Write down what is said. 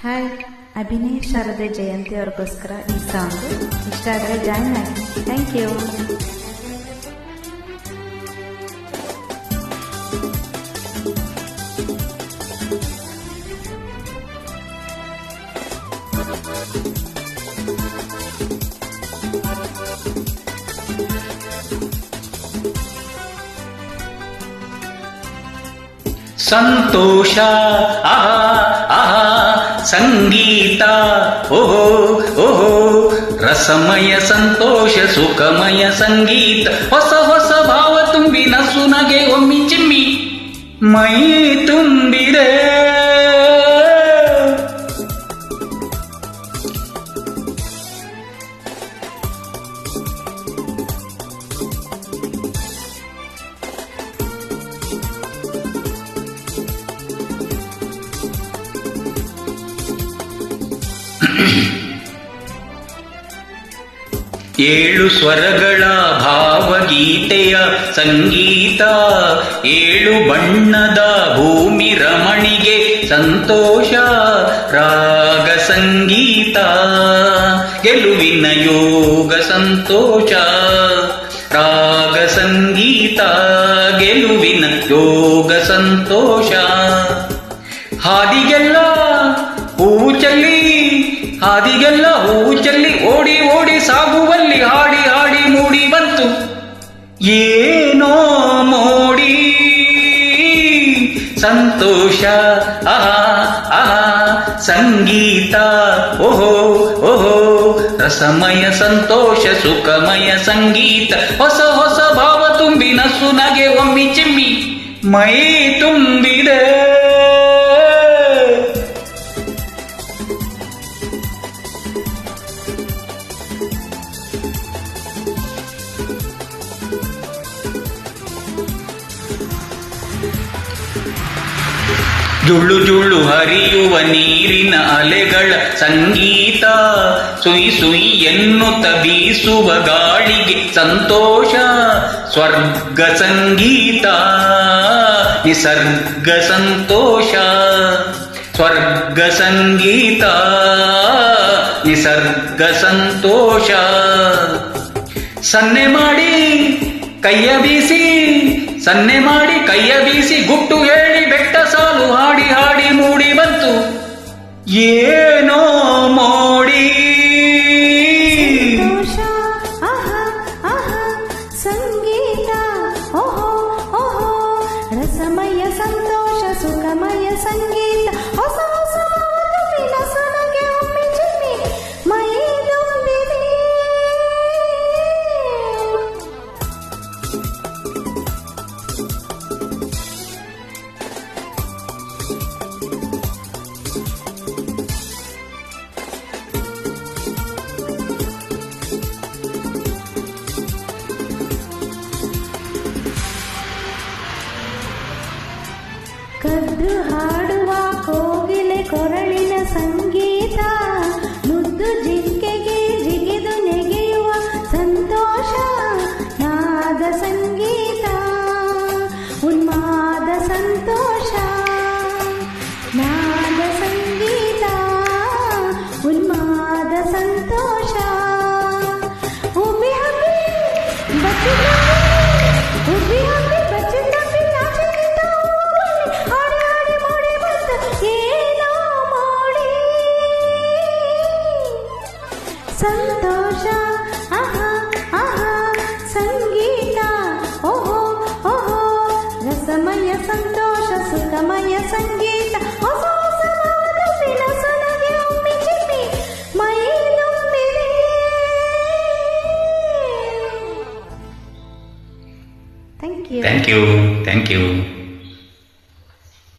Hi, Abhinay ಶಾರದೆ ಜಯಂತಿ ಅವ್ರಿಗೋಸ್ಕರ ಈ song ಇಷ್ಟ ಆದರೆ ಜಾಯ್ನ್ ಆಗಿ. Thank you. ಸಂತೋಷ ಆಹಾ ಆಹಾ ಸಂಗೀತ ಓಹೋ ಓಹೋ ರಸಮಯ ಸಂತೋಷ ಸುಖಮಯ ಸಂಗೀತ ಹೊಸ ಹೊಸ ಭಾವ ತುಂಬಿ ನಸು ನಗೆ ಒಮ್ಮಿ ಚಿಮ್ಮಿ ಮೈ ತುಂಬಿದೆ. ಏಳು ಸ್ವರಗಳ ಭಾವಗೀತೆಯ ಸಂಗೀತ, ಏಳು ಬಣ್ಣದ ಭೂಮಿ ರಮಣಿಗೆ ಸಂತೋಷ ರಾಗ ಸಂಗೀತ, ಗೆಲುವಿನ ಯೋಗ ಸಂತೋಷ ರಾಗ ಸಂಗೀತ, ಗೆಲುವಿನ ಯೋಗ ಸಂತೋಷ. ಹಾದಿಗೆಲ್ಲ ಹೂವು ಚೆಲ್ಲಿ ಹಾದಿಗೆಲ್ಲ ಹೂವು ಚೆಲ್ಲಿ ಓಡಿ ಓಡಿ ಸಾಗುವಲ್ಲಿ ಹಾಡಿ ಹಾಡಿ ಮೂಡಿ ಬಂತು ಏನೋ ಮೋಡಿ ಸಂತೋಷ ಆಹಾ ಆಹಾ ಸಂಗೀತ ಓಹೋ ಓಹೋ ರಸಮಯ ಸಂತೋಷ ಸುಖಮಯ ಸಂಗೀತ, ಹೊಸ ಹೊಸ ಭಾವ ತುಂಬಿ ನಸು ನಗೆ ಒಮ್ಮಿ ಚಿಮ್ಮಿ ಮೈ ತುಂಬಿದೆ. ಜುಳ್ಳು ಜುಳ್ಳು ಹರಿಯುವ ನೀರಿನ ಅಲೆಗಳ ಸಂಗೀತ, ಸುಯಿ ಸುಯಿ ಎನ್ನುತ್ತ ಬೀಸುವ ಗಾಳಿಗೆ ಸಂತೋಷ ಸ್ವರ್ಗ ಸಂಗೀತ, ನಿಸರ್ಗ ಸಂತೋಷ ಸ್ವರ್ಗ ಸಂಗೀತ ನಿಸರ್ಗ ಸಂತೋಷ. ಸನ್ನೆ ಮಾಡಿ ಕೈಯ ಬೀಸಿ ಸನ್ನೆ ಮಾಡಿ ಕೈಯ ಬೀಸಿ ಗುಟ್ಟು ಹೇಳಿ ಬೆಟ್ಟ ಸಾಲು ಹಾಡಿ ಹಾಡಿ ಮೂಡಿ ಬಂತು ಏನೋ ಮೋಡಿ ಸಂಗೀತ ಓಹೋ ಓಹೋ ರಸಮಯ ಸಂತೋಷ ಸುಖಮಯ ಸಂಗೀತ, ಹೊಸ ಹೊಸ ನಗೆ ಒಮ್ಮೆ ಚಿಮ್ಮಿ ಮೈ ತುಂಬಿದೆ. ಕದ್ದು ಹಾಡುವ ಕೋಗಿಲೆ ಕೊರಳಿನ ಸಂಗೀತ, ಮುದ್ದು ಜಿಂಕೆಗೆ ಜಿಗಿದು ನೆಗೆಯುವ ಸಂತೋಷ ನಾದ ಸಂಗೀತ, ಉನ್ಮಾದ ಸಂತೋಷ ನಾದ ಸಂಗೀತ ಉನ್ಮಾದ ಸಂತೋಷ. ಉಬ್ಬಿ ಹಬ್ಬಿ ಬಚ್ಚಿ ಉಬ್ಬಿ ಹಬ್ಬಿ ಬಚ್ಚಿ ತಪ್ಪಿ ನಾಚಿ ನಿಂತ ಹಾಡಿ ಹಾಡಿ ಮೂಡಿ ಬಂತ ಏನೋ ಮೋಡಿ ಸಂತೋಷ ಆಹಾ ಆಹಾ ಸಂಗೀತ ಓಹೋ ಓಹೋ ರಸಮಯ ಸಂತೋಷ ಸುಖಮಯ ಸಂಗೀತ, ಹೊಸ ಹೊಸ ಭಾವದಲ್ಲಿ ನಸನಗೆ ಒಮ್ಮೆ ಚಿಮ್ಮಿ ಮೈ ತುಂಬಿದೆ. Thank you. Thank you thank you.